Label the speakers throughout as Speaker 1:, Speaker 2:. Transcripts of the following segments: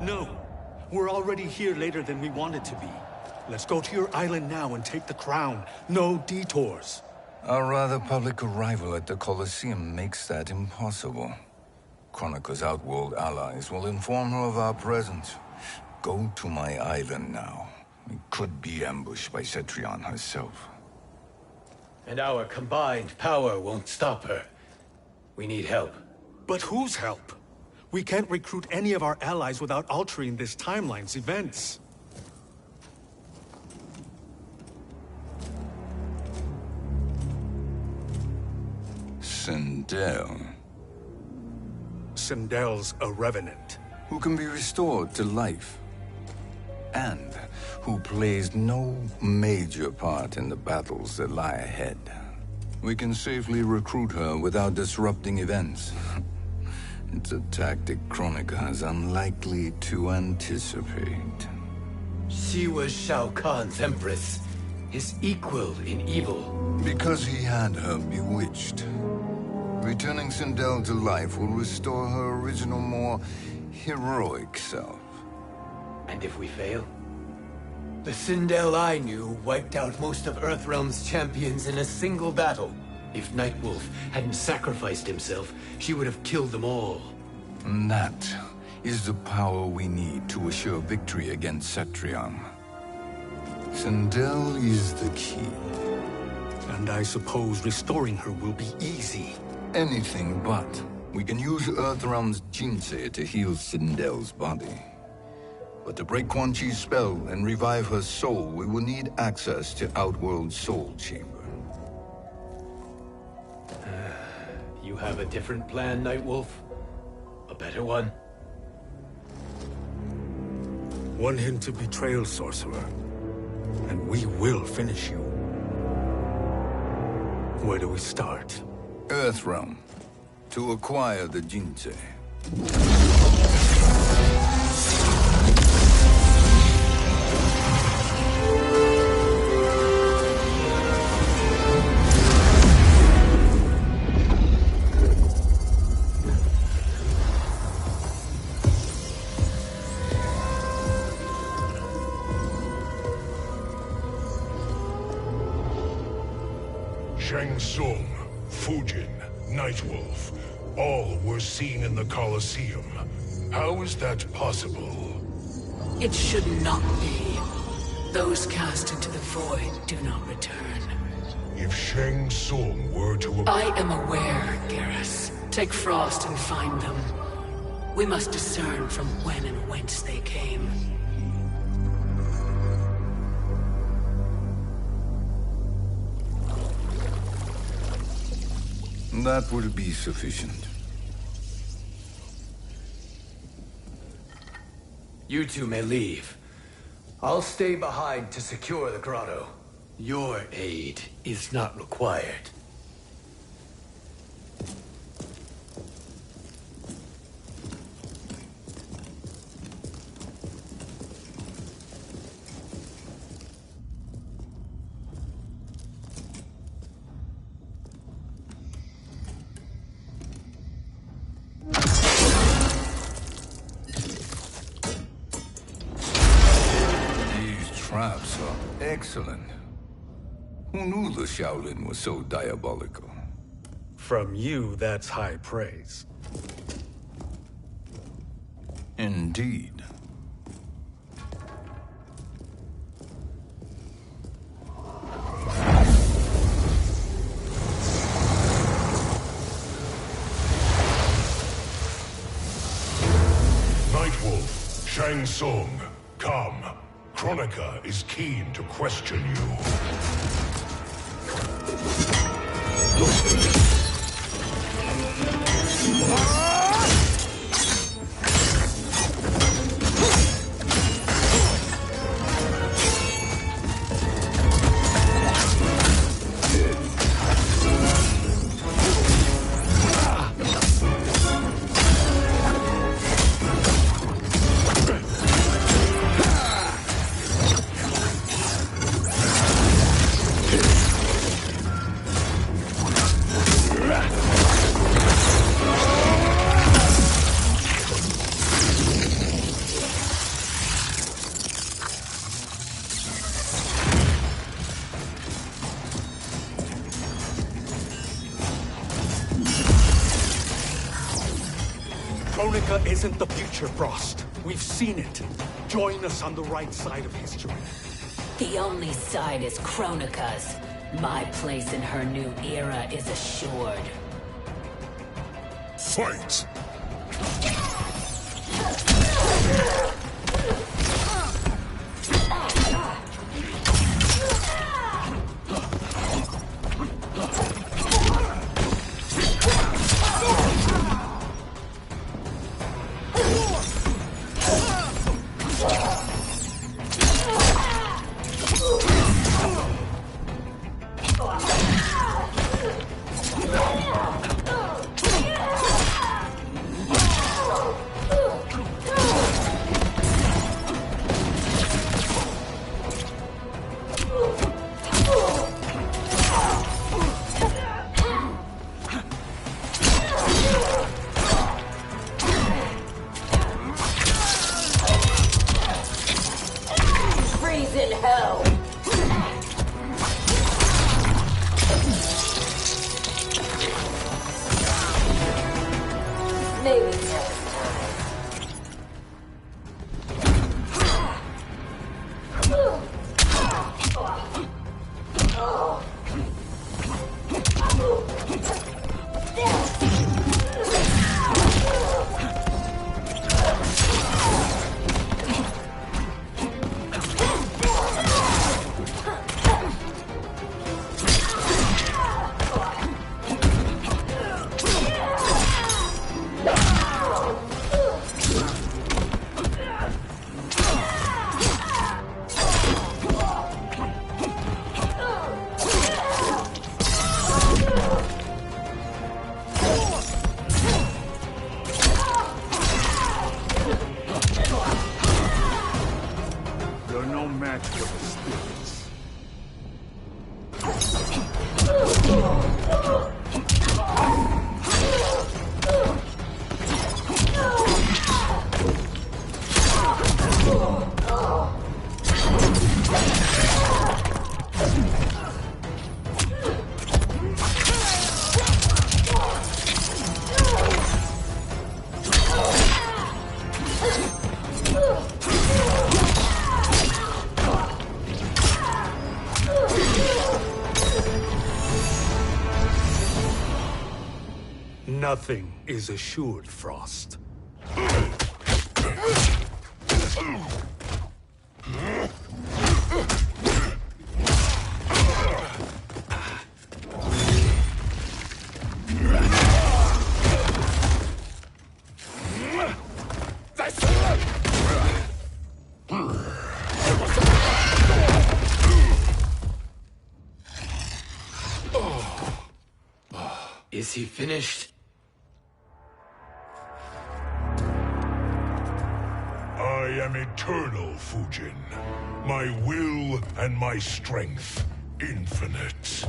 Speaker 1: No. We're already here later than we wanted to be. Let's go to your island now and take the crown. No detours.
Speaker 2: Our rather public arrival at the Colosseum makes that impossible. Kronika's outworld allies will inform her of our presence. Go to my island now. We could be ambushed by Cetrion herself.
Speaker 3: And our combined power won't stop her. We need help.
Speaker 1: But whose help? We can't recruit any of our allies without altering this timeline's events.
Speaker 2: Sindel.
Speaker 1: Sindel's a revenant.
Speaker 2: Who can be restored to life. And who plays no major part in the battles that lie ahead. We can safely recruit her without disrupting events. It's a tactic Kronika is unlikely to anticipate.
Speaker 3: She was Shao Kahn's empress, his equal in evil.
Speaker 2: Because he had her bewitched. Returning Sindel to life will restore her original, more heroic self.
Speaker 3: And if we fail? The Sindel I knew wiped out most of Earthrealm's champions in a single battle. If Nightwolf hadn't sacrificed himself, she would have killed them all.
Speaker 2: And that is the power we need to assure victory against Cetrion. Sindel is the key.
Speaker 1: And I suppose restoring her will be easy.
Speaker 2: Anything but. We can use Earthrealm's Jinsei to heal Sindel's body. But to break Quan Chi's spell and revive her soul, we will need access to Outworld's Soul Chamber.
Speaker 3: You have a different plan, Nightwolf? A better one?
Speaker 1: One hint of betrayal, Sorcerer. And we will finish you. Where do we start?
Speaker 2: Earthrealm. To acquire the Jinsei.
Speaker 4: Shang Tsung, Fujin, Nightwolf, all were seen in the Colosseum. How is that possible?
Speaker 5: It should not be. Those cast into the void do not return.
Speaker 4: If Shang Tsung were to...
Speaker 5: I am aware, Garrus. Take Frost and find them. We must discern from when and whence they came.
Speaker 2: That will be sufficient.
Speaker 3: You two may leave. I'll stay behind to secure the grotto. Your aid is not required.
Speaker 2: Traps are excellent. Who knew the Shaolin was so diabolical?
Speaker 1: From you, that's high praise.
Speaker 2: Indeed.
Speaker 4: Nightwolf, Shang Tsung, come. Kronika is keen to question you.
Speaker 1: Kronika isn't the future, Frost. We've seen it. Join us on the right side of history.
Speaker 5: The only side is Kronika's. My place in her new era is assured.
Speaker 4: Fight!
Speaker 1: Nothing is assured, Frost.
Speaker 3: Is he finished?
Speaker 4: I am eternal, Fujin. My will and my strength, infinite.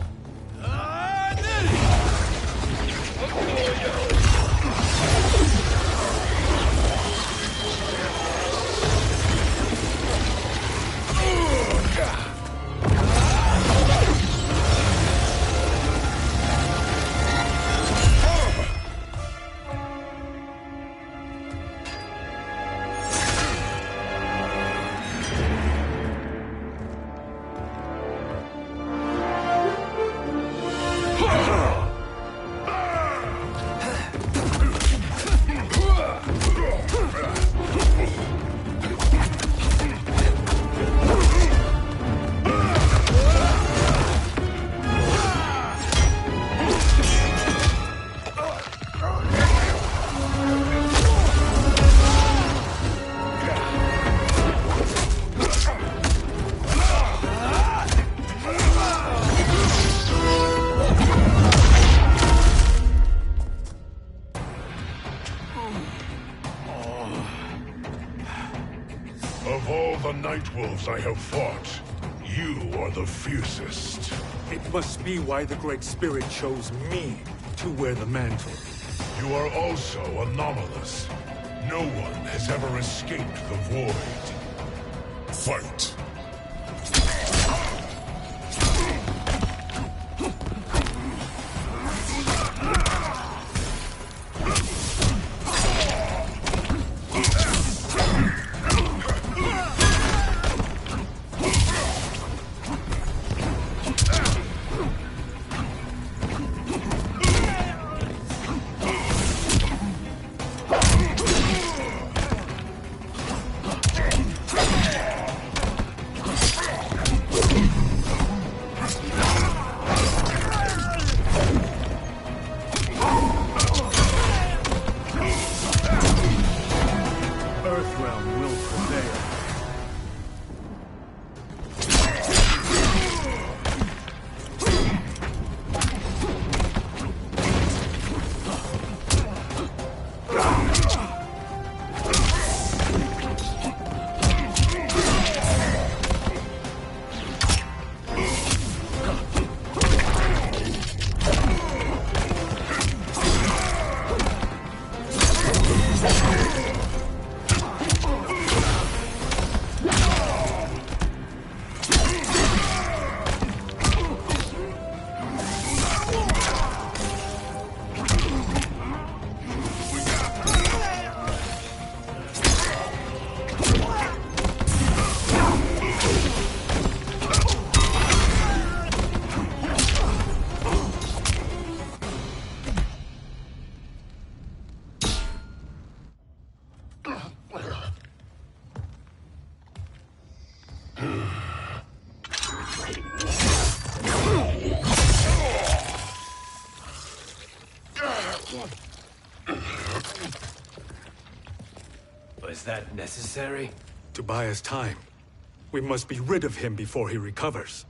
Speaker 4: Of all the Nightwolves I have fought, you are the fiercest.
Speaker 1: It must be why the Great Spirit chose me to wear the mantle.
Speaker 4: You are also anomalous. No one has ever escaped the void. Fight!
Speaker 1: Earthrealm will prevail.
Speaker 3: Was that necessary?
Speaker 1: To buy us time. We must be rid of him before he recovers.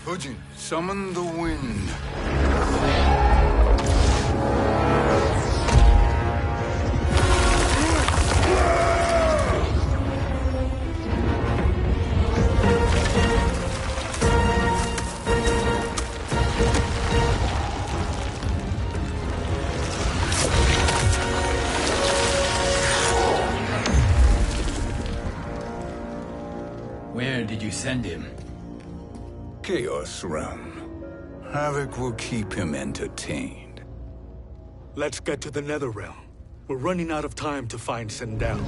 Speaker 2: Fujin, summon the wind.
Speaker 3: Where did you send him?
Speaker 2: Chaos Realm. Havoc will keep him entertained.
Speaker 1: Let's get to the Netherrealm. We're running out of time to find Sindel.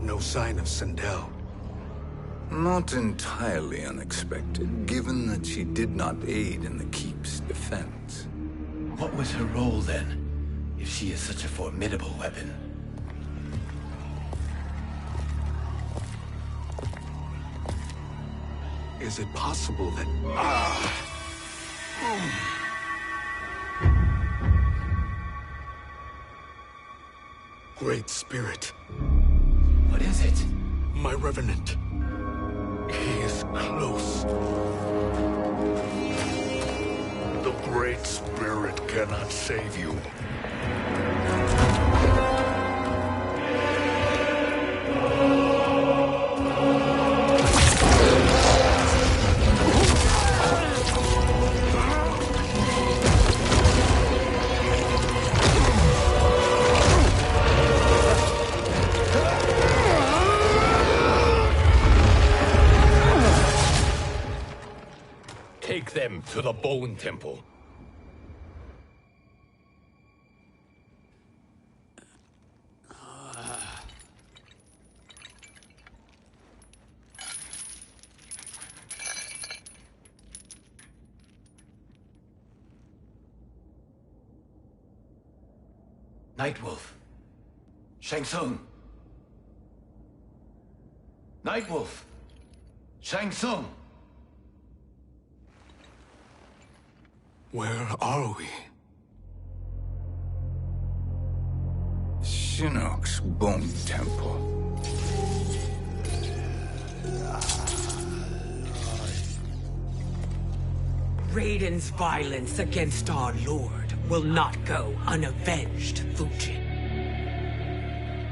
Speaker 1: No sign of Sindel.
Speaker 2: Not entirely unexpected, given that she did not aid in the Keep's defense.
Speaker 3: What was her role then, if she is such a formidable weapon?
Speaker 1: Is it possible that... Great Spirit.
Speaker 3: What is it?
Speaker 1: My Revenant. He is close.
Speaker 4: The Great Spirit cannot save you.
Speaker 3: Take them to the Bone Temple. Nightwolf. Shang Tsung. Nightwolf. Shang Tsung.
Speaker 1: Where are we?
Speaker 2: Shinnok's Bone Temple.
Speaker 5: Raiden's violence against our Lord will not go unavenged, Fujin.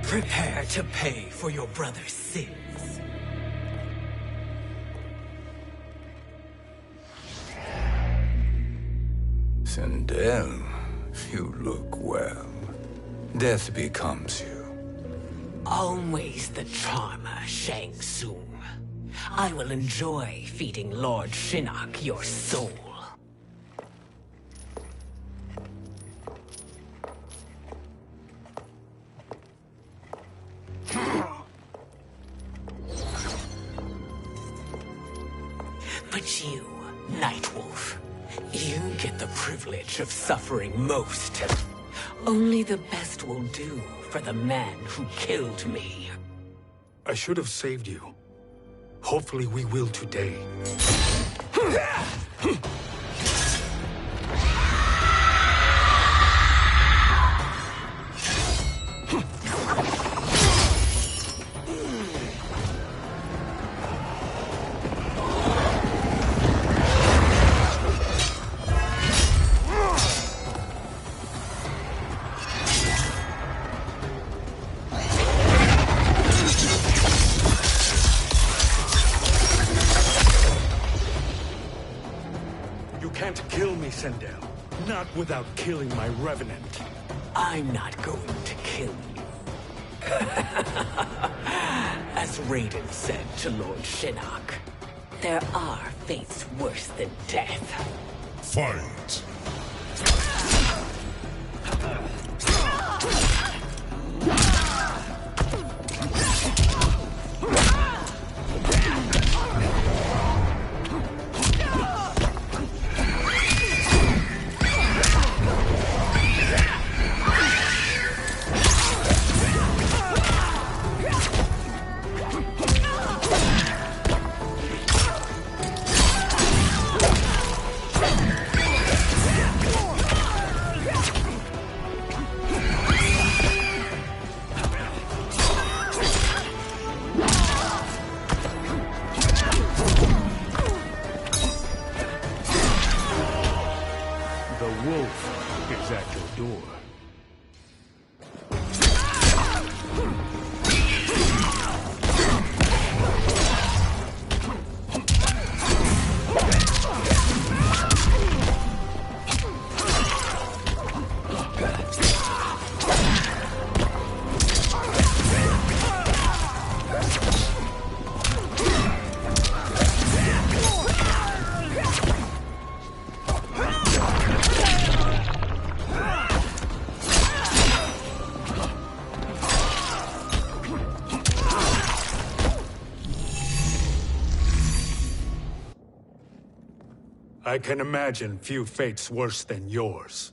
Speaker 5: Prepare to pay for your brother's sins.
Speaker 2: Sindel, you look well. Death becomes you.
Speaker 5: Always the charmer, Shang Tsung. I will enjoy feeding Lord Shinnok your soul. But you, Nightwolf, you get the privilege of suffering most. Only the best will do for the man who killed me.
Speaker 1: I should have saved you. Hopefully we will today. You can't kill me, Sindel. Not without killing my Revenant.
Speaker 5: I'm not going to kill you. As Raiden said to Lord Shinnok, there are fates worse than death.
Speaker 4: Fight!
Speaker 1: The wolf is at your door. I can imagine few fates worse than yours.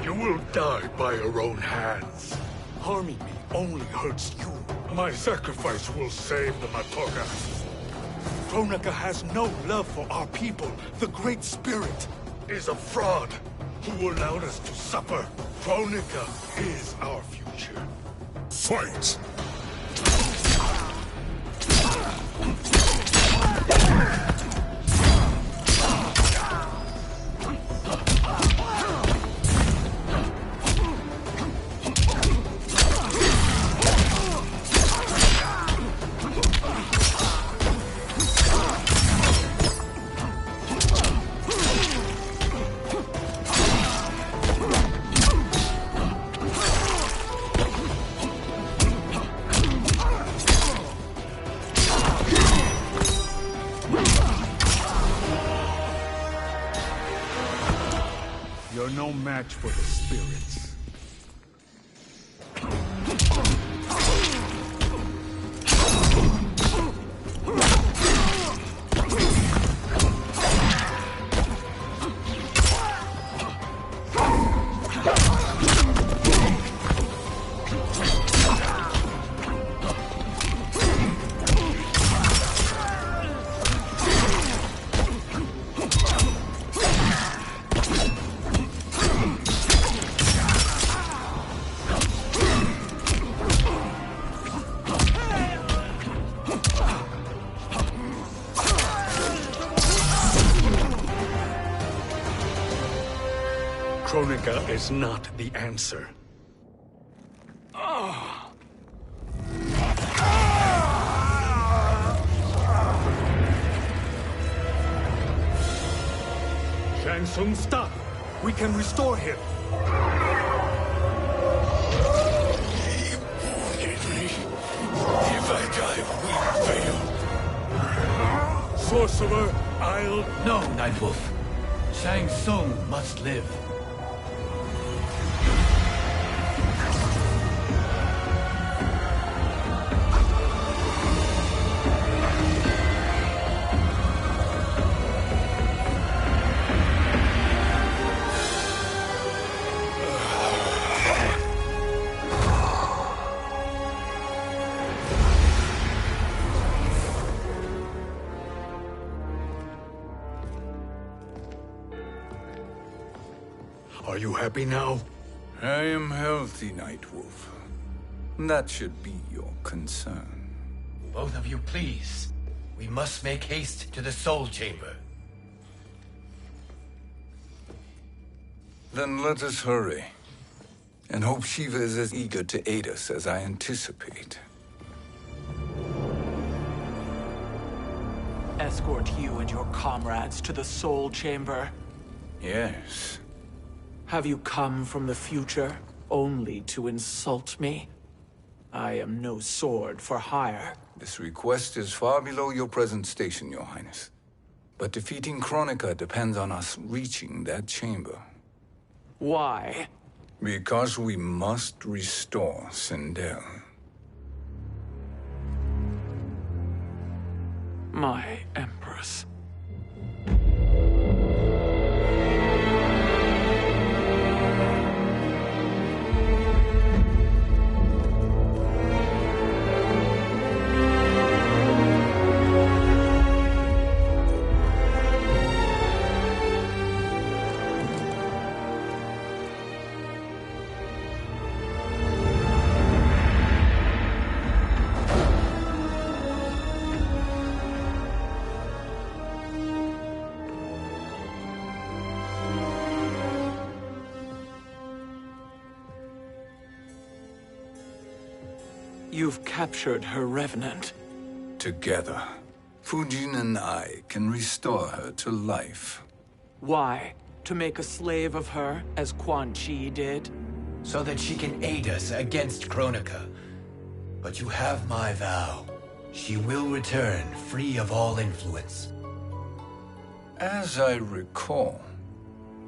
Speaker 1: You will die by your own hands. Harming me only hurts you. My sacrifice will save the Matoka. Kronika has no love for our people. The Great Spirit is a fraud who allowed us to suffer. Kronika is our future.
Speaker 4: Fight!
Speaker 1: You're no match for the spirits. Kronika is not the answer. Shang Tsung, stop! We can restore him!
Speaker 4: He wounded me. If I die, we fail.
Speaker 1: Sorcerer, I'll...
Speaker 3: No, Nightwolf. Shang Tsung must live.
Speaker 1: Are you happy now?
Speaker 2: I am healthy, Nightwolf. That should be your concern.
Speaker 3: Both of you, please. We must make haste to the Soul Chamber.
Speaker 2: Then let us hurry. And hope Shiva is as eager to aid us as I anticipate.
Speaker 5: Escort you and your comrades to the Soul Chamber.
Speaker 2: Yes.
Speaker 5: Have you come from the future only to insult me? I am no sword for hire.
Speaker 2: This request is far below your present station, Your Highness. But defeating Kronika depends on us reaching that chamber.
Speaker 5: Why?
Speaker 2: Because we must restore Sindel.
Speaker 5: My Empress. You've captured her revenant.
Speaker 2: Together, Fujin and I can restore her to life.
Speaker 5: Why? To make a slave of her, as Quan Chi did?
Speaker 3: So that she can aid us against Kronika. But you have my vow. She will return free of all influence.
Speaker 2: As I recall,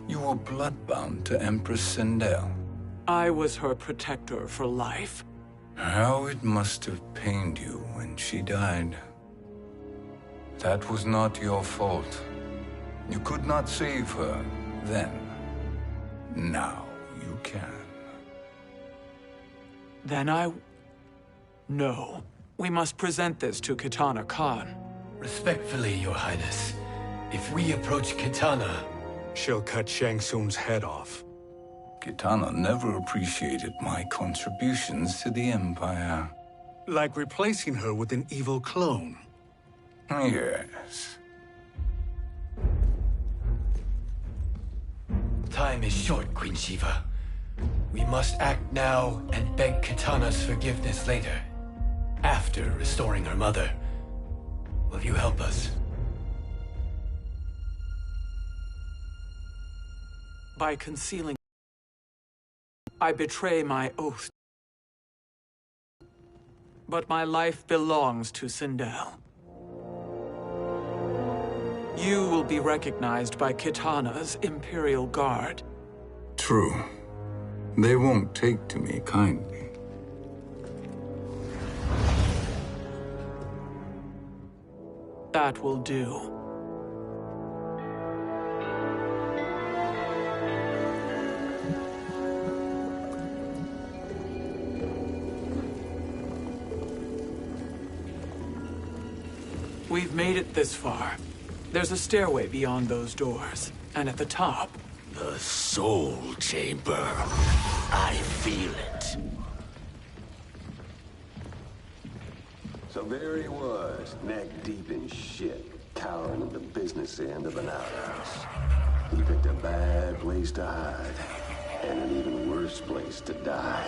Speaker 2: you were bloodbound to Empress Sindel.
Speaker 5: I was her protector for life.
Speaker 2: How it must have pained you when she died. That was not your fault. You could not save her then. Now you can.
Speaker 5: Then No. We must present this to Kitana Khan.
Speaker 3: Respectfully, Your Highness, if we approach Kitana...
Speaker 1: She'll cut Shang Tsung's head off.
Speaker 2: Kitana never appreciated my contributions to the Empire.
Speaker 1: Like replacing her with an evil clone.
Speaker 2: Yes.
Speaker 3: Time is short, Queen Shiva. We must act now and beg Kitana's forgiveness later. After restoring her mother. Will you help us?
Speaker 5: By concealing, I betray my oath. But my life belongs to Sindel. You will be recognized by Kitana's Imperial Guard.
Speaker 2: True. They won't take to me kindly.
Speaker 5: That will do. We've made it this far. There's a stairway beyond those doors, and at the top...
Speaker 6: The Soul Chamber. I feel it.
Speaker 7: So there he was, neck deep in shit, cowering at the business end of an outhouse. He picked a bad place to hide, and an even worse place to die.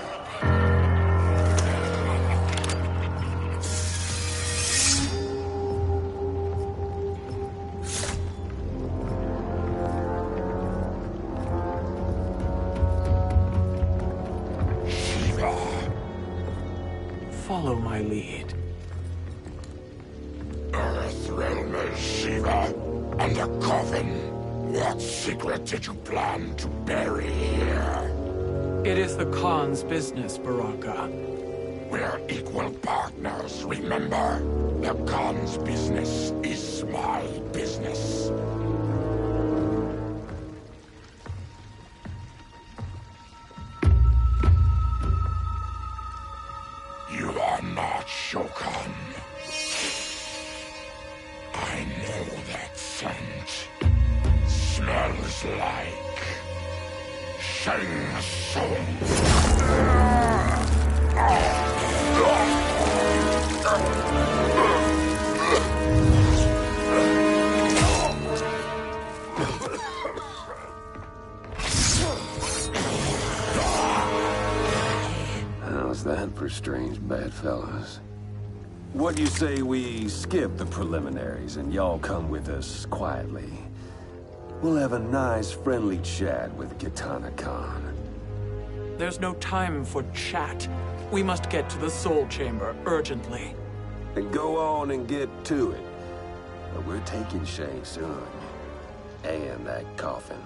Speaker 8: follow my lead.
Speaker 6: Earthrealmer Shiva, and a coffin. What secret did you plan to bury here?
Speaker 8: It is the Khan's business, Baraka.
Speaker 6: We're equal partners, remember? The Khan's business is my business. You are not Shokan. I know that scent. Smells like Shang Tsung.
Speaker 7: How's that for strange bedfellows? What do you say we skip the preliminaries and y'all come with us quietly? We'll have a nice, friendly chat with Kitana Khan.
Speaker 8: There's no time for chat. We must get to the Soul Chamber urgently.
Speaker 7: Then go on and get to it. But we're taking Shang Tsung. And that coffin.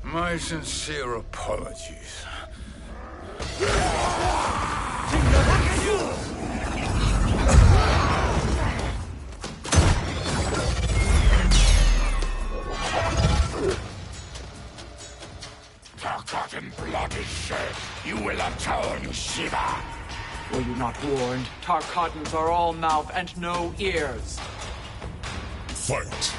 Speaker 2: My sincere apologies.
Speaker 6: Tarkatan blood is shed. You will atone, Shiva.
Speaker 8: Were you not warned? Tarkatans are all mouth and no ears.
Speaker 4: Fight!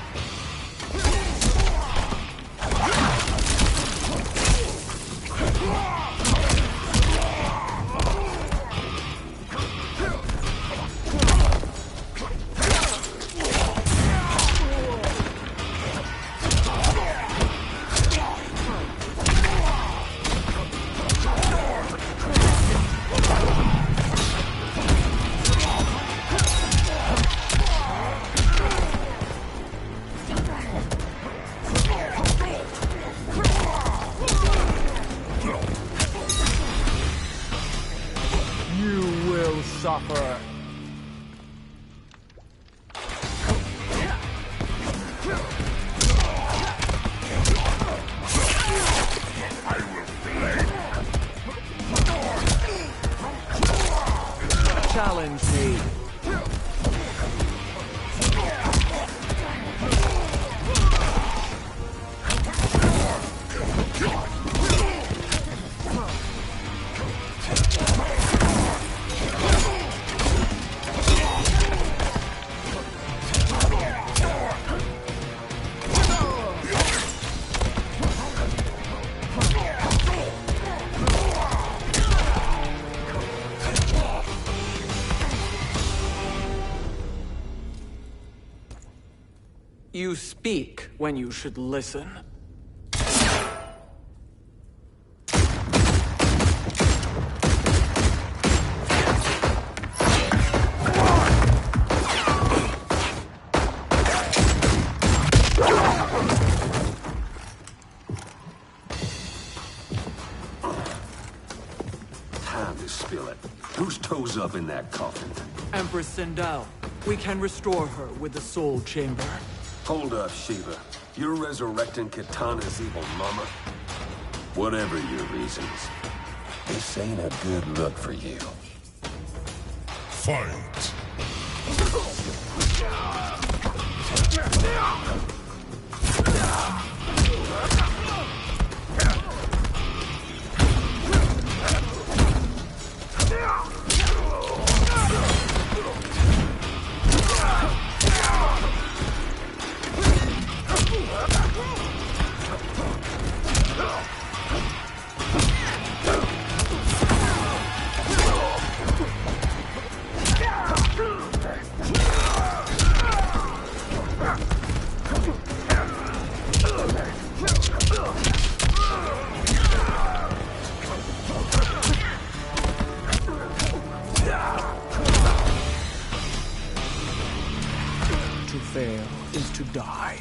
Speaker 8: Suffer. Challenge me. You speak when you should listen.
Speaker 7: Time to spill it. Whose toes up in that coffin?
Speaker 8: Empress Sindel. We can restore her with the Soul Chamber.
Speaker 7: Hold up, Shiva. You're resurrecting Kitana's evil mama? Whatever your reasons, this ain't a good look for you.
Speaker 4: Fight!
Speaker 8: fail is to die.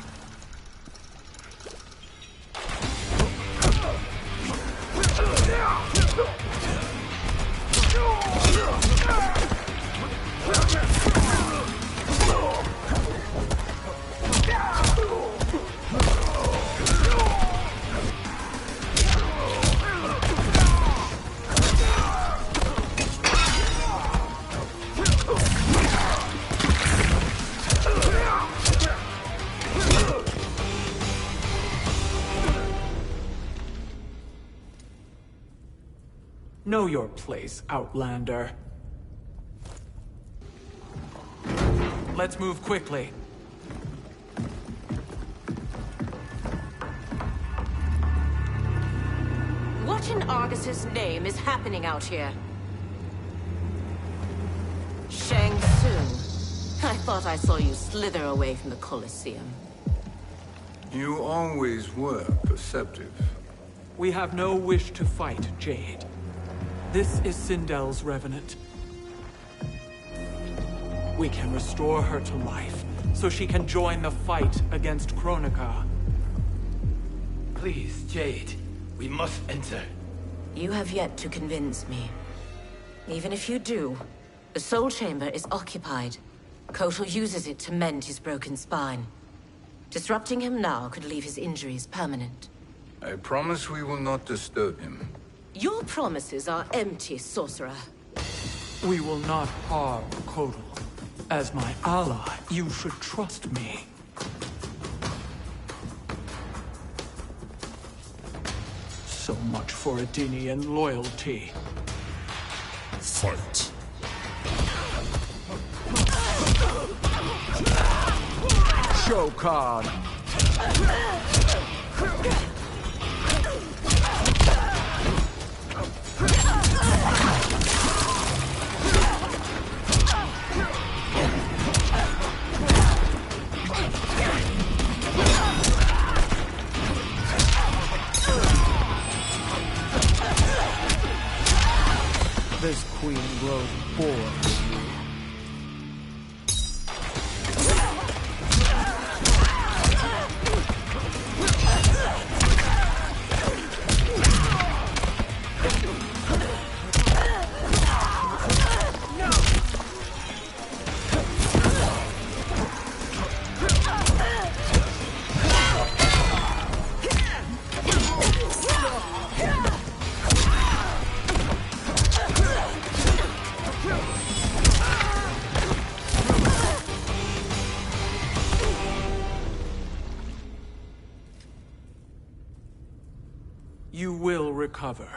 Speaker 8: Know your place, Outlander. Let's move quickly.
Speaker 9: What in Argus's name is happening out here? Shang Tsung. I thought I saw you slither away from the Colosseum.
Speaker 2: You always were perceptive.
Speaker 8: We have no wish to fight, Jade. This is Sindel's Revenant. We can restore her to life, so she can join the fight against Kronika.
Speaker 3: Please, Jade. We must enter.
Speaker 9: You have yet to convince me. Even if you do, the Soul Chamber is occupied. Kotal uses it to mend his broken spine. Disrupting him now could leave his injuries permanent.
Speaker 2: I promise we will not disturb him.
Speaker 9: Your promises are empty, sorcerer.
Speaker 8: We will not harm Kotal. As my ally, you should trust me. So much for Edenian loyalty.
Speaker 4: Fight.
Speaker 8: Shokan! This queen grows bored with you. You will recover.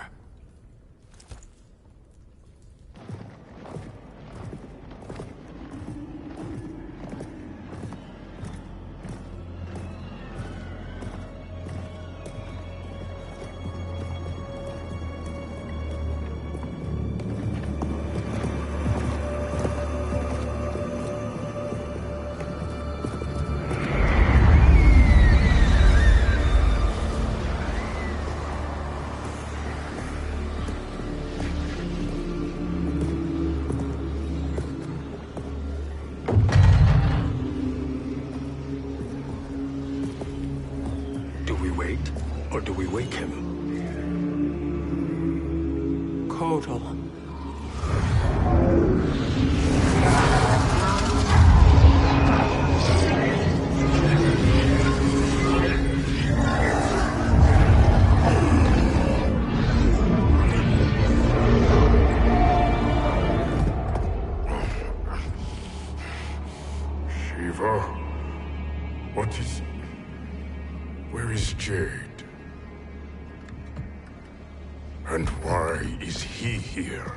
Speaker 1: Or do we wake him?
Speaker 8: Kotal.
Speaker 1: Shiva? What is... Where is Jade? And why is he here?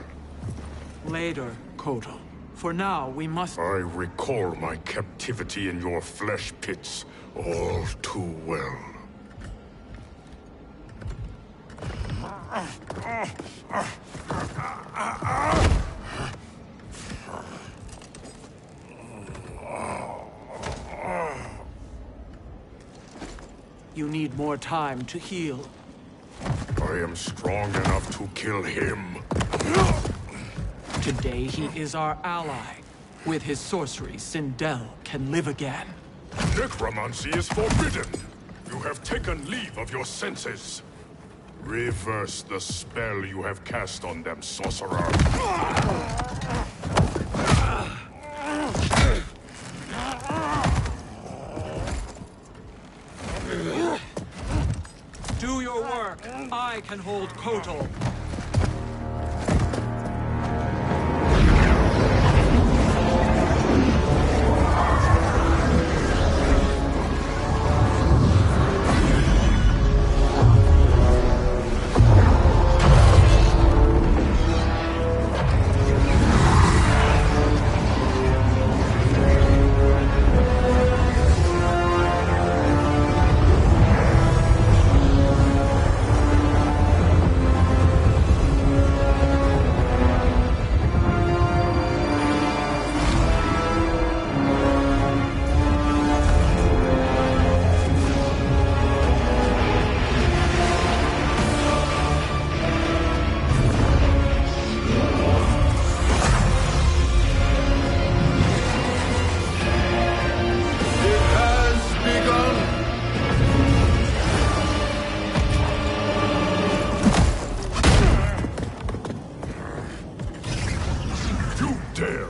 Speaker 8: Later, Kotal. For now, we must...
Speaker 1: I recall my captivity in your flesh pits all too well.
Speaker 8: You need more time to heal.
Speaker 1: I am strong enough to kill him.
Speaker 8: Today he is our ally. With his sorcery, Sindel can live again.
Speaker 4: Necromancy is forbidden! You have taken leave of your senses. Reverse the spell you have cast on them, sorcerer.
Speaker 8: Do your work. I can hold Kotal.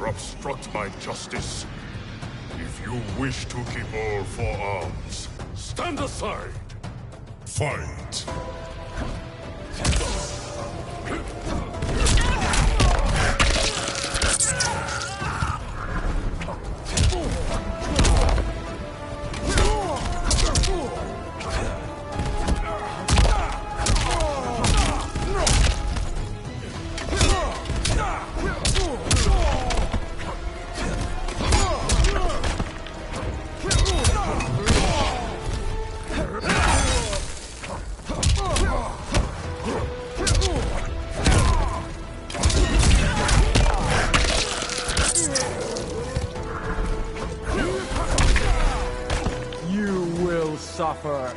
Speaker 4: Obstruct my justice. If you wish to keep all four arms, stand aside. Fight.
Speaker 8: Suffer.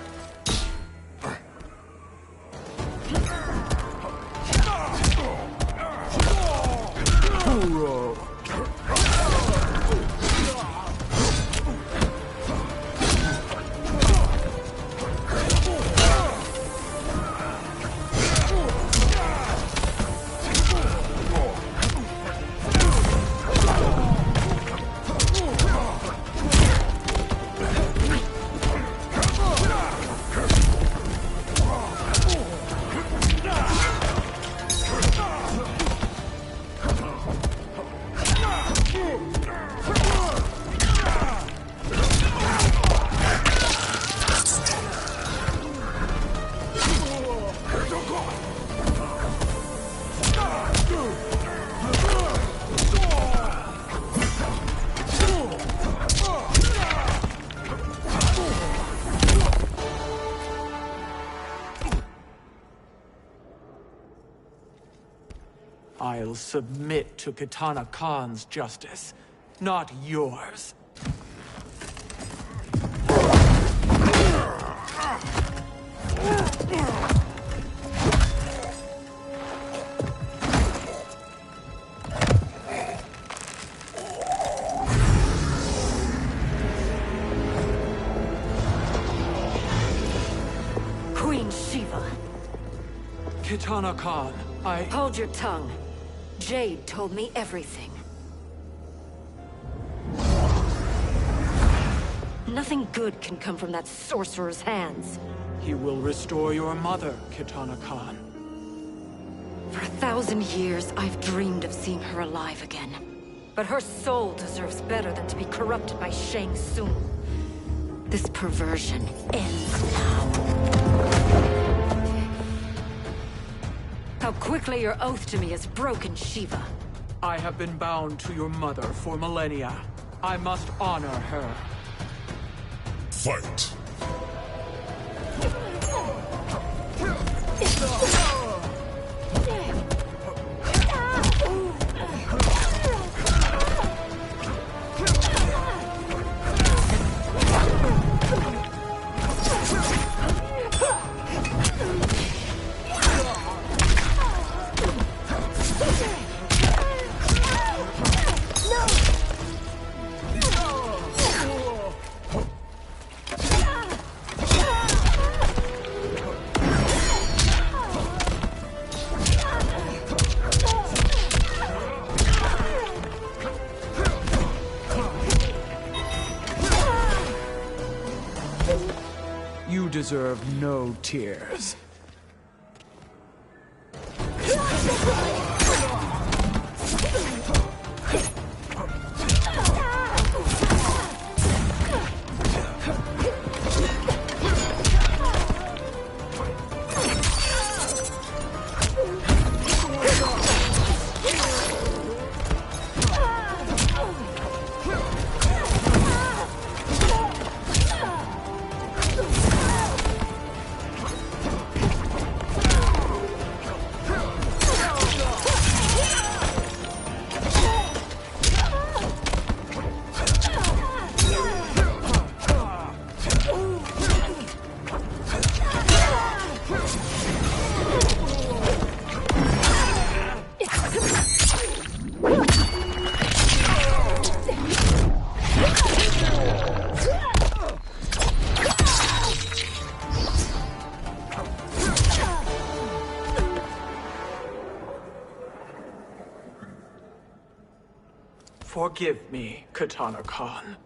Speaker 8: I'll submit to Kitana Khan's justice, not yours.
Speaker 10: Queen Shiva.
Speaker 8: Kitana Khan,
Speaker 10: Hold your tongue. Jade told me everything. Nothing good can come from that sorcerer's hands.
Speaker 8: He will restore your mother, Kitana Khan.
Speaker 10: For 1,000 years, I've dreamed of seeing her alive again. But her soul deserves better than to be corrupted by Shang Tsung. This perversion ends now. How quickly your oath to me has broken, Shiva.
Speaker 8: I have been bound to your mother for millennia. I must honor her.
Speaker 4: Fight.
Speaker 8: deserve no tears. Forgive me, Kitana Khan.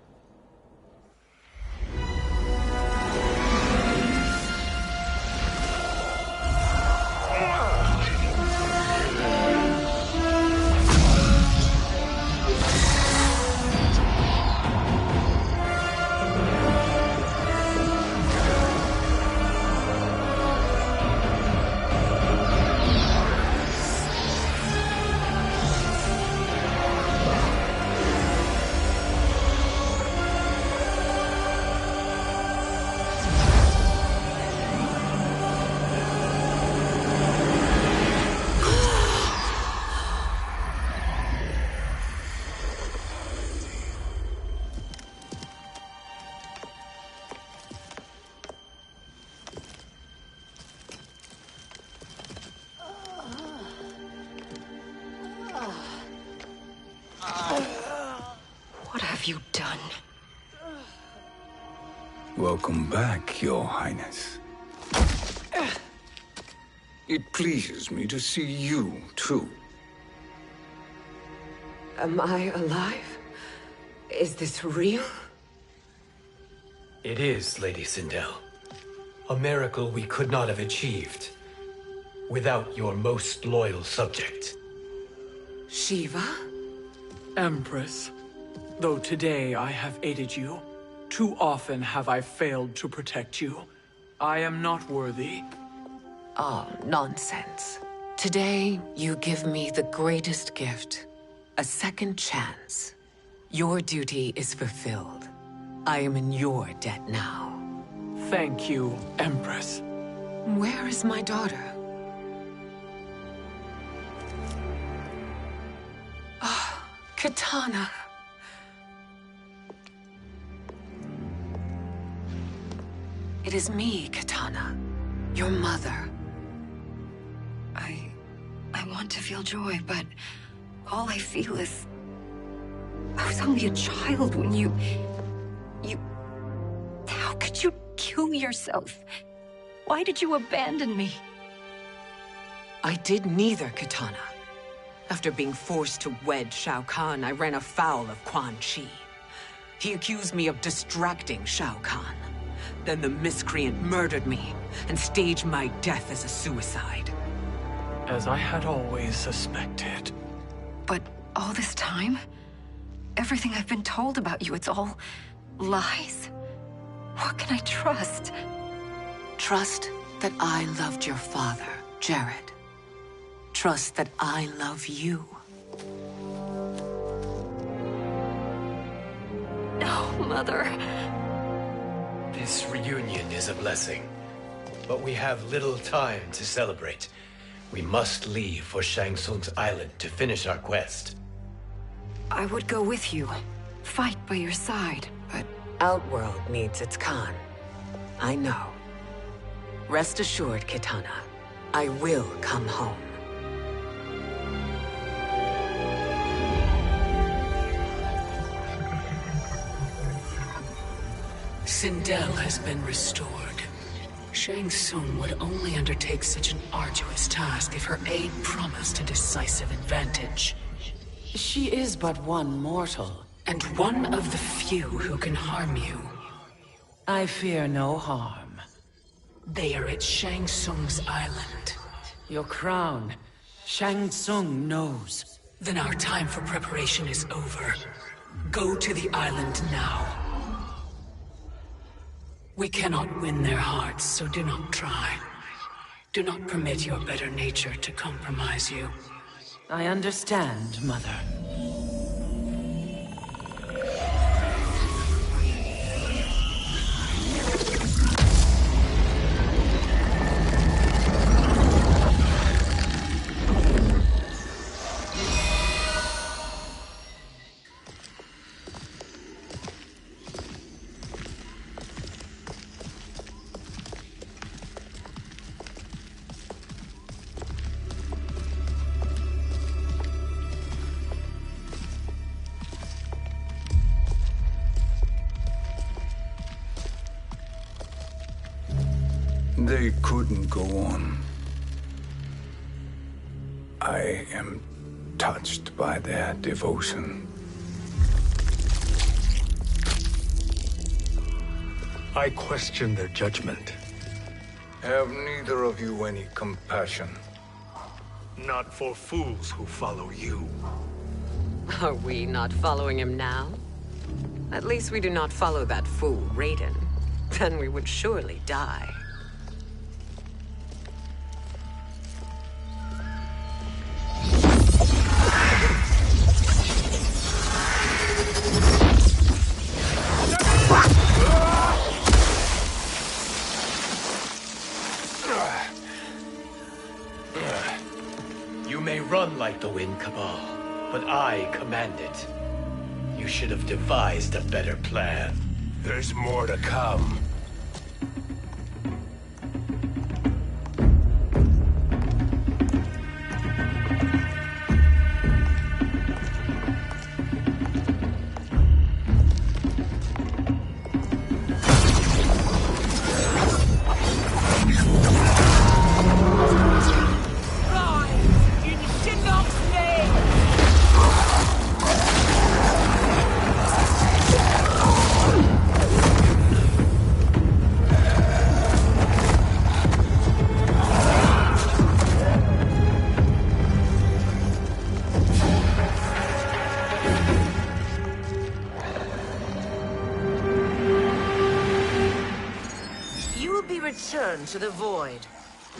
Speaker 10: What have you done?
Speaker 2: Welcome back, Your Highness. It pleases me to see you, too.
Speaker 5: Am I alive? Is this real?
Speaker 3: It is, Lady Sindel. A miracle we could not have achieved without your most loyal subject.
Speaker 5: Shiva?
Speaker 8: Empress, though today I have aided you, too often have I failed to protect you. I am not worthy.
Speaker 5: Oh, nonsense. Today, you give me the greatest gift. A second chance. Your duty is fulfilled. I am in your debt now.
Speaker 8: Thank you, Empress.
Speaker 5: Where is my daughter? Ah, Kitana. It is me, Kitana. Your mother.
Speaker 10: I want to feel joy, but all I feel is... I was only a child when you... How could you kill yourself? Why did you abandon me?
Speaker 5: I did neither, Kitana. After being forced to wed Shao Kahn, I ran afoul of Quan Chi. He accused me of distracting Shao Kahn. Then the miscreant murdered me and staged my death as a suicide.
Speaker 8: As I had always suspected.
Speaker 10: But all this time? Everything I've been told about you, it's all lies? What can I trust?
Speaker 5: Trust that I loved your father, Jared. Trust that I love you.
Speaker 10: No, Mother.
Speaker 3: This reunion is a blessing, but we have little time to celebrate. We must leave for Shang Tsung's island to finish our quest.
Speaker 10: I would go with you, fight by your side, but...
Speaker 5: Outworld needs its Khan. I know. Rest assured, Kitana. I will come home.
Speaker 11: Sindel has been restored. Shang Tsung would only undertake such an arduous task if her aid promised a decisive advantage. She is but one mortal, and one of the few who can harm you.
Speaker 12: I fear no harm.
Speaker 11: They are at Shang Tsung's island.
Speaker 5: Your crown. Shang Tsung knows.
Speaker 11: Then our time for preparation is over. Go to the island now. We cannot win their hearts, so do not try. Do not permit your better nature to compromise you.
Speaker 5: I understand, Mother.
Speaker 2: They couldn't go on. I am touched by their devotion.
Speaker 1: I question their judgment.
Speaker 2: Have neither of you any compassion?
Speaker 1: Not for fools who follow you.
Speaker 5: Are we not following him now? At least we do not follow that fool, Raiden. Then we would surely die.
Speaker 3: You may run like the wind, Cabal, but I command it. You should have devised a better plan.
Speaker 4: There's more to come.
Speaker 9: Return to the void.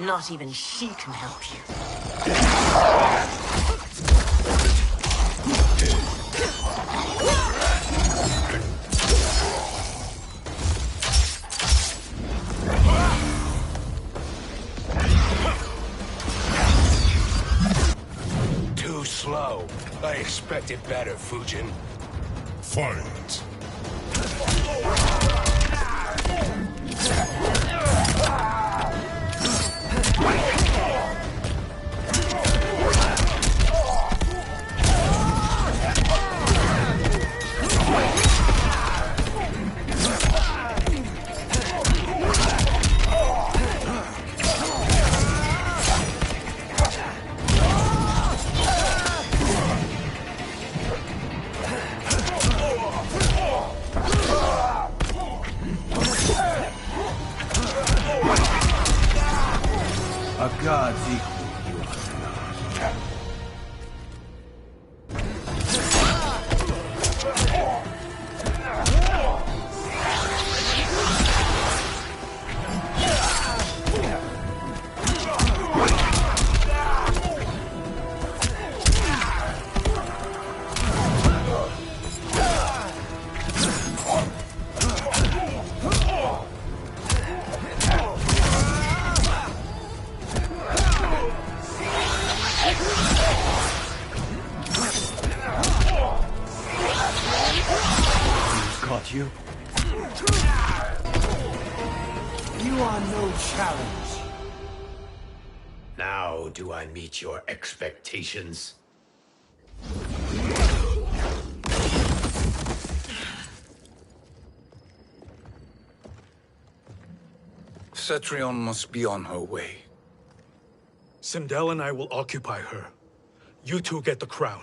Speaker 9: Not even she can help you.
Speaker 4: Too slow. I expected better, Fujin. Fight.
Speaker 2: A god's equal, you are not.
Speaker 3: Caught you? You are no challenge. Now do I meet your expectations?
Speaker 2: Cetrion must be on her way.
Speaker 1: Sindel and I will occupy her. You two get the crown.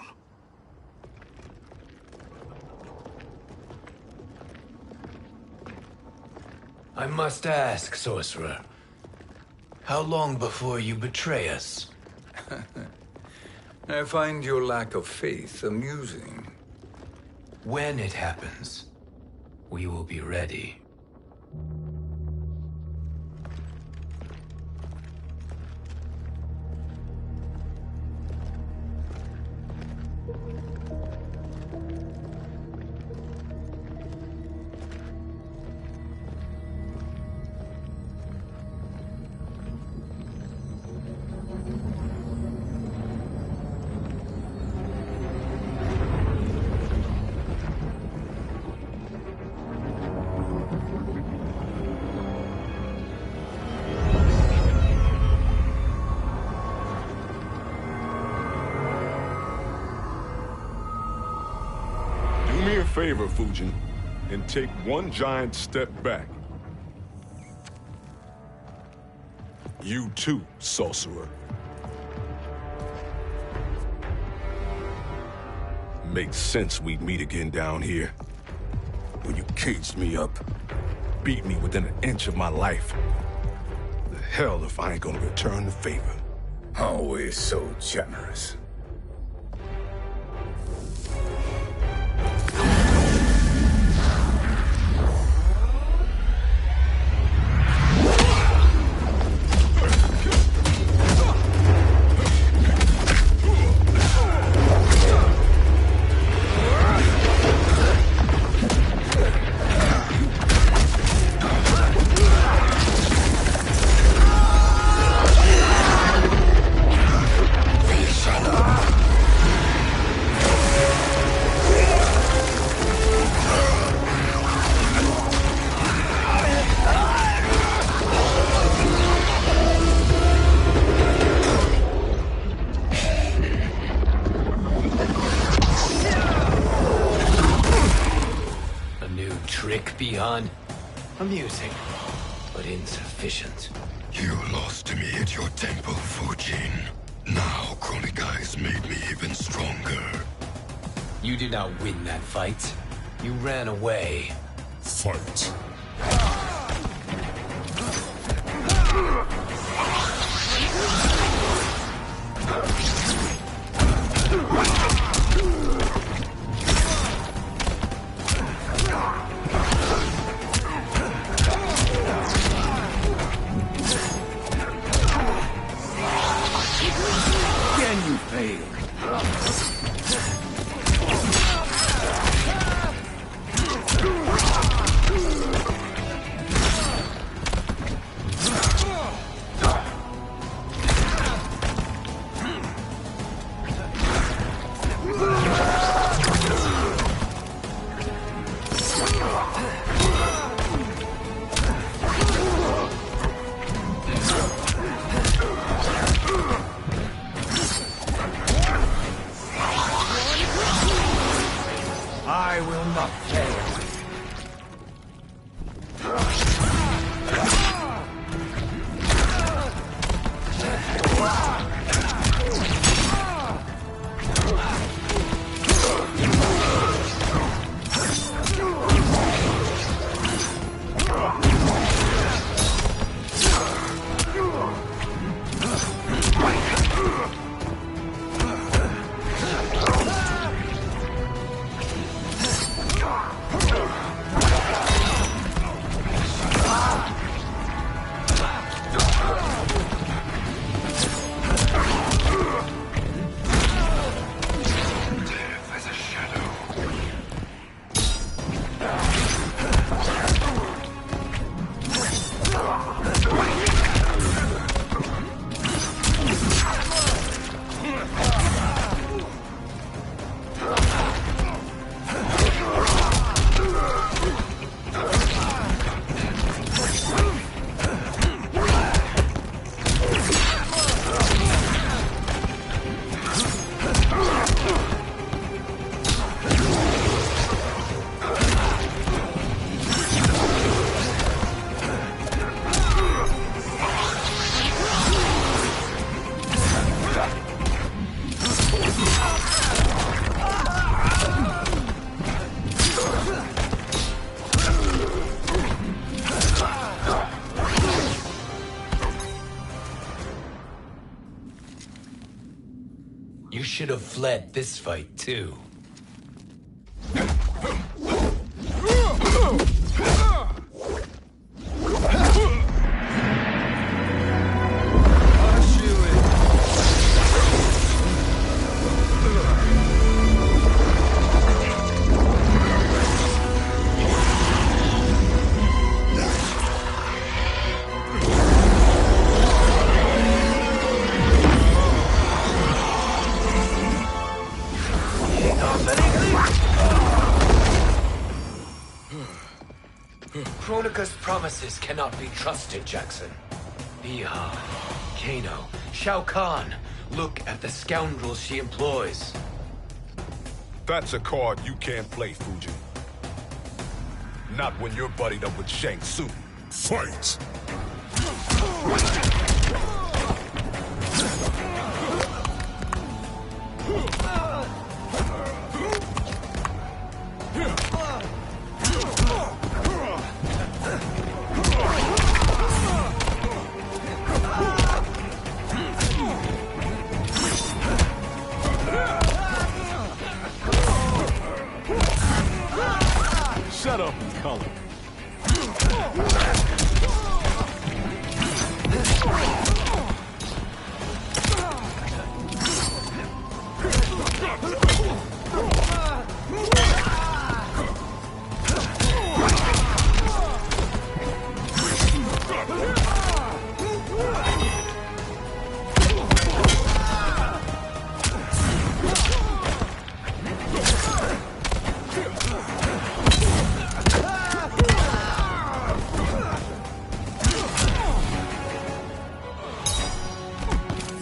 Speaker 3: I must ask, Sorcerer. How long before you betray us?
Speaker 2: I find your lack of faith amusing.
Speaker 3: When it happens, we will be ready.
Speaker 4: Favor, Fujin, and take one giant step back. You too, sorcerer. Makes sense we'd meet again down here. When you caged me up, beat me within an inch of my life. The hell if I ain't gonna return the favor.
Speaker 2: Always so generous.
Speaker 3: Amusing, but insufficient.
Speaker 6: You lost me at your temple, Fujin. Now Chronic Eyes made me even stronger.
Speaker 3: You did not win that fight. You ran away.
Speaker 6: Fight.
Speaker 3: I will not fail. should have fled this fight, too. Kronika's promises cannot be trusted, Jackson. Biha, Kano, Shao Kahn. Look at the scoundrels she employs.
Speaker 4: That's a card you can't play, Fujin. Not when you're buddied up with Shang Tsung.
Speaker 6: Fight!
Speaker 4: Shut up and color.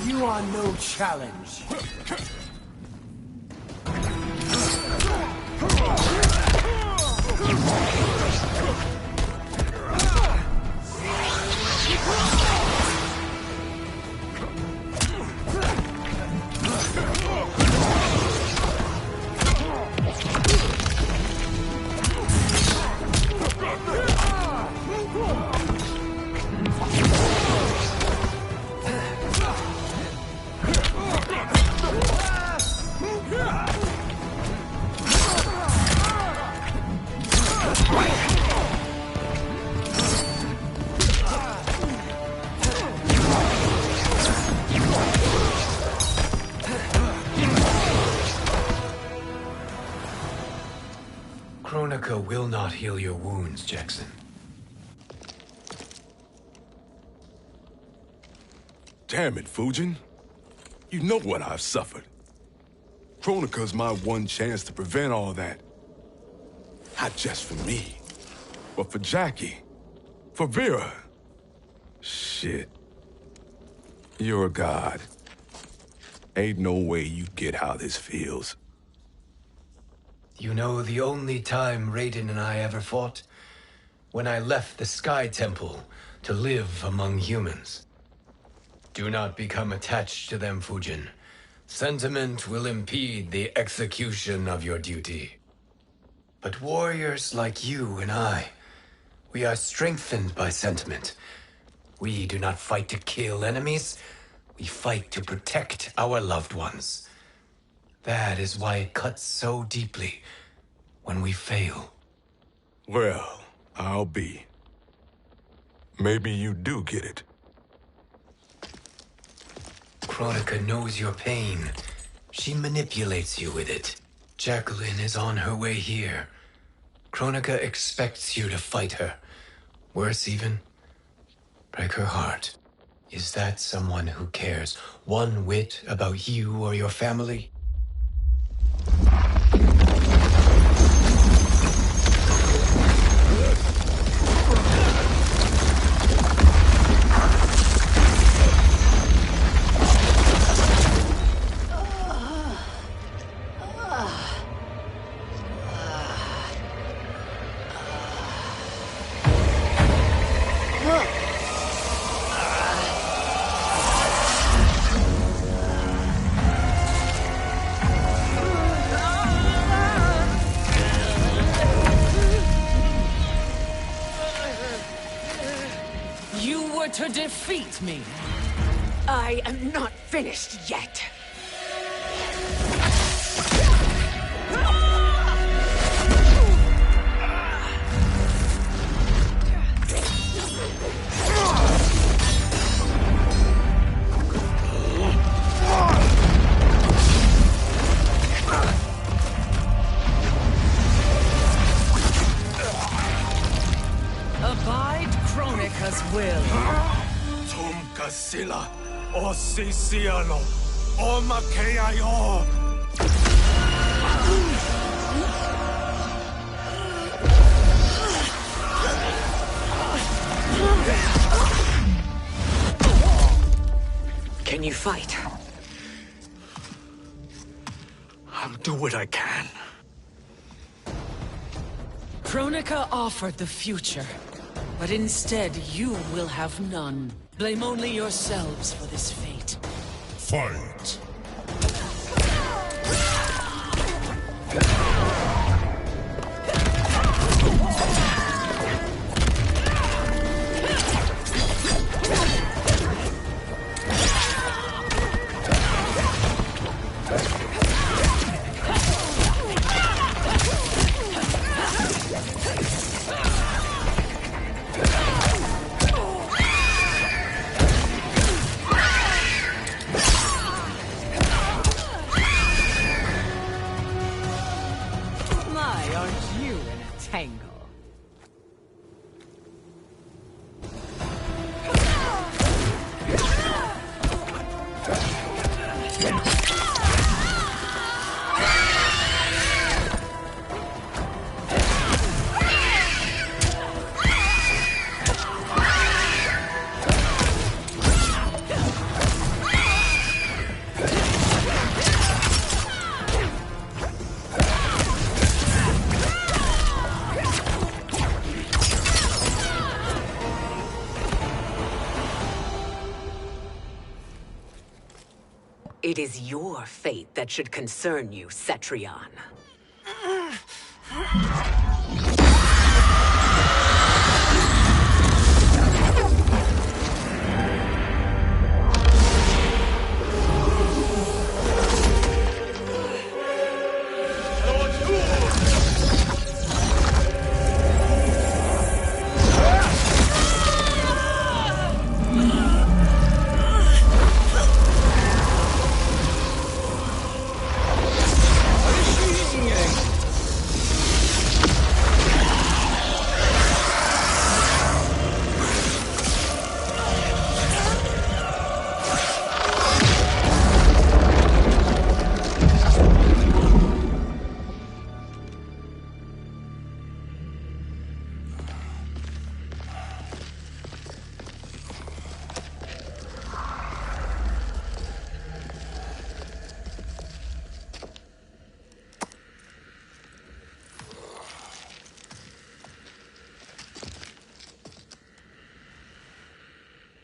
Speaker 3: You are no challenge. Kronika will not heal your wounds, Jackson.
Speaker 4: Damn it, Fujin. You know what I've suffered. Kronika's my one chance to prevent all that. Not just for me, but for Jackie, for Vera. Shit. You're a god. Ain't no way you get how this feels.
Speaker 3: You know the only time Raiden and I ever fought? When I left the Sky Temple to live among humans. Do not become attached to them, Fujin. Sentiment will impede the execution of your duty. But warriors like you and I, we are strengthened by sentiment. We do not fight to kill enemies. We fight to protect our loved ones. That is why it cuts so deeply when we fail.
Speaker 4: Well, I'll be. Maybe you do get it.
Speaker 3: Kronika knows your pain. She manipulates you with it. Jacqueline is on her way here. Kronika expects you to fight her. Worse even, break her heart. Is that someone who cares one whit about you or your family?
Speaker 11: To defeat me.
Speaker 5: I am not finished yet. Kronika's will.
Speaker 1: Tum Kasila, O Sisiano, O Makeayo.
Speaker 5: Can you fight?
Speaker 1: I'll do what I can.
Speaker 11: Kronika offered the future, but instead you will have none. Blame only yourselves for this fate.
Speaker 6: Fight!
Speaker 5: It is your fate that should concern you, Cetrion.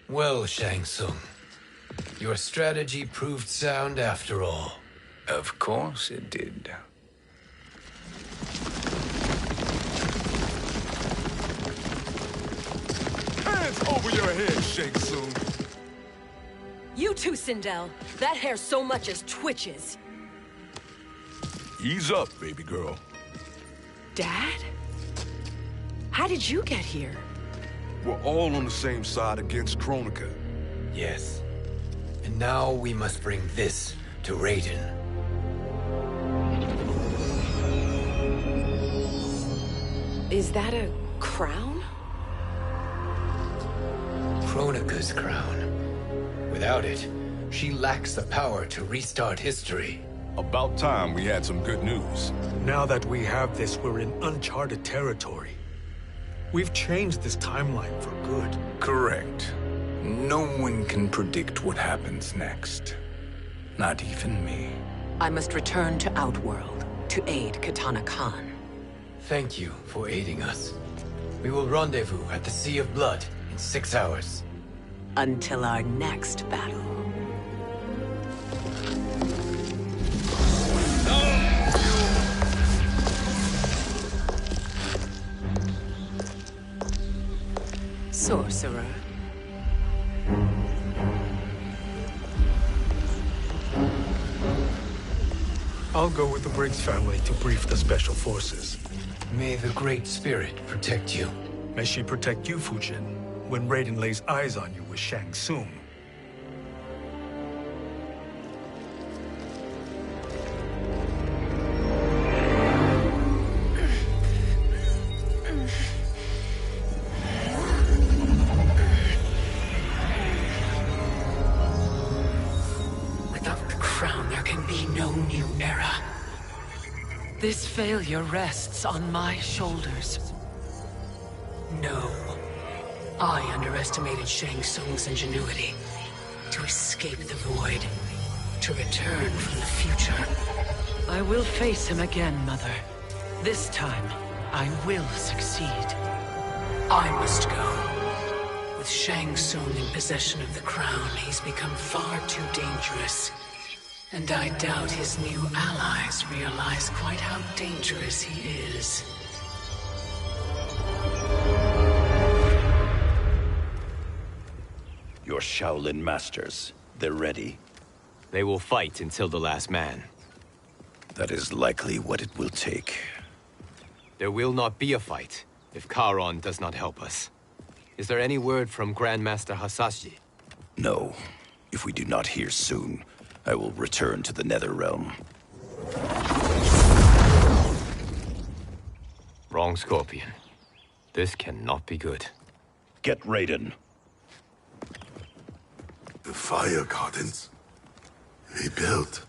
Speaker 3: Well, Shang Tsung, your strategy proved sound after all.
Speaker 2: Of course it did.
Speaker 4: Hands over your head, Shang Tsung.
Speaker 10: You too, Sindel. That hair so much as twitches.
Speaker 4: Ease up, baby girl.
Speaker 10: Dad? How did you get here?
Speaker 4: We're all on the same side against Kronika.
Speaker 3: Yes. And now we must bring this to Raiden.
Speaker 10: Is that a crown?
Speaker 3: Kronika's crown. Without it, she lacks the power to restart history.
Speaker 4: About time we had some good news.
Speaker 1: Now that we have this, we're in uncharted territory. We've changed this timeline for good.
Speaker 2: Correct. No one can predict what happens next. Not even me.
Speaker 5: I must return to Outworld to aid Kitana Khan.
Speaker 3: Thank you for aiding us. We will rendezvous at the Sea of Blood in 6 hours.
Speaker 5: Until our next battle. Sorcerer.
Speaker 1: I'll go with the Briggs family to brief the Special Forces.
Speaker 3: May the Great Spirit protect you.
Speaker 1: May she protect you, Fujin, when Raiden lays eyes on you with Shang Tsung.
Speaker 5: This failure rests on my shoulders.
Speaker 11: No. I underestimated Shang Tsung's ingenuity. To escape the void. To return from the future.
Speaker 5: I will face him again, Mother. This time, I will succeed.
Speaker 11: I must go. With Shang Tsung in possession of the crown, he's become far too dangerous. And I doubt his new allies realize quite how dangerous he is.
Speaker 12: Your Shaolin masters, they're ready.
Speaker 13: They will fight until the last man.
Speaker 12: That is likely what it will take.
Speaker 13: There will not be a fight if Charon does not help us. Is there any word from Grandmaster Hasashi?
Speaker 12: No. If we do not hear soon, I will return to the Netherrealm.
Speaker 13: Wrong, Scorpion. This cannot be good.
Speaker 12: Get Raiden.
Speaker 6: The Fire Gardens. Rebuilt.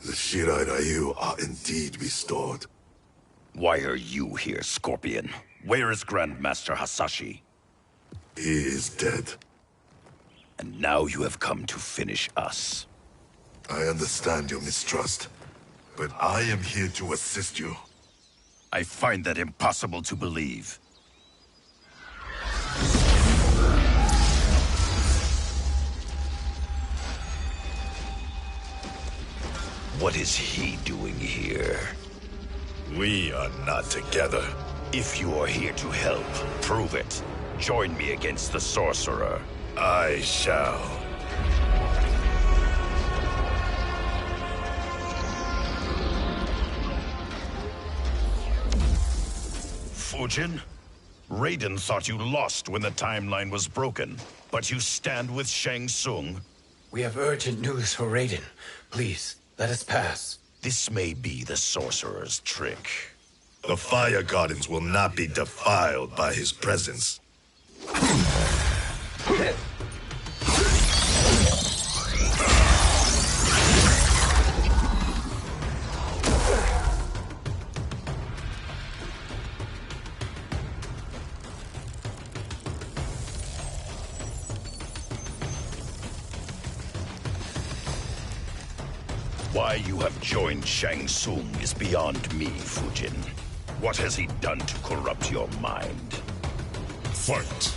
Speaker 6: The Shirai Ryu are indeed restored.
Speaker 12: Why are you here, Scorpion? Where is Grandmaster Hasashi?
Speaker 6: He is dead.
Speaker 12: And now you have come to finish us.
Speaker 6: I understand your mistrust, but I am here to assist you.
Speaker 12: I find that impossible to believe. What is he doing here?
Speaker 6: We are not together.
Speaker 12: If you are here to help, prove it. Join me against the Sorcerer.
Speaker 6: I shall.
Speaker 12: Fujin? Raiden thought you lost when the timeline was broken, but you stand with Shang Tsung.
Speaker 3: We have urgent news for Raiden. Please, let us pass.
Speaker 12: This may be the Sorcerer's trick.
Speaker 6: The Fire Gardens will not be defiled by his presence.
Speaker 12: Why you have joined Shang Tsung is beyond me, Fujin. What has he done to corrupt your mind?
Speaker 6: Fight!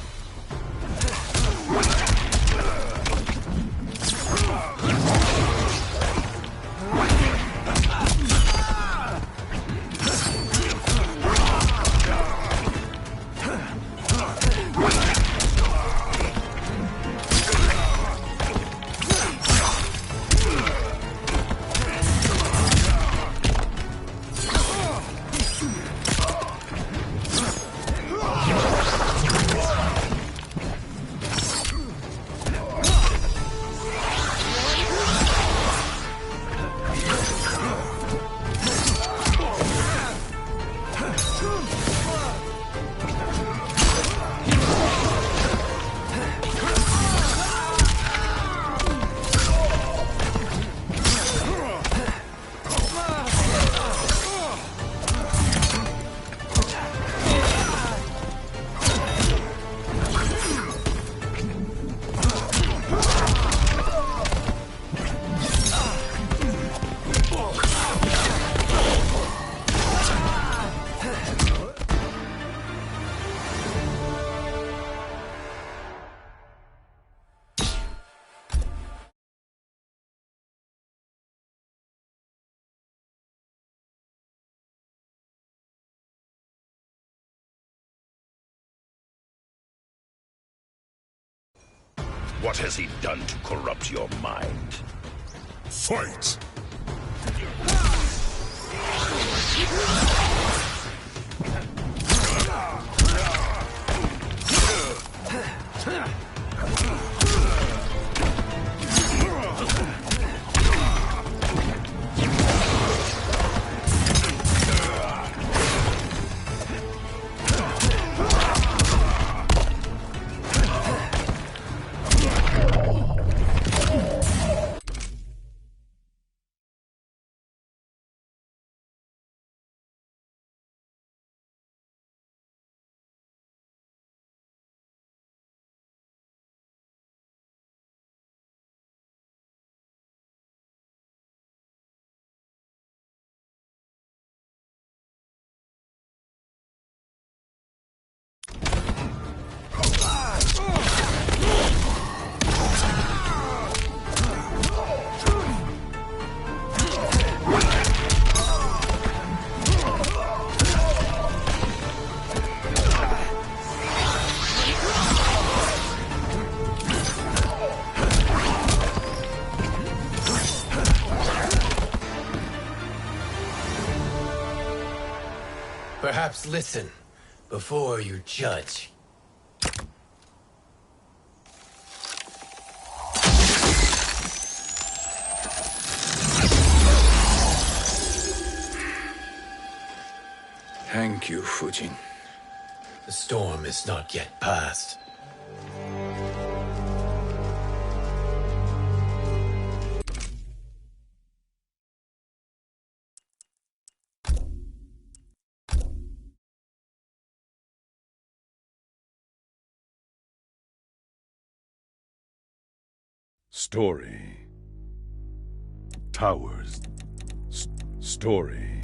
Speaker 12: What has he done to corrupt your mind?
Speaker 6: Fight!
Speaker 3: Perhaps listen before you judge.
Speaker 2: Thank you, Fujin.
Speaker 3: The storm is not yet past.
Speaker 4: Story. Towers. Story.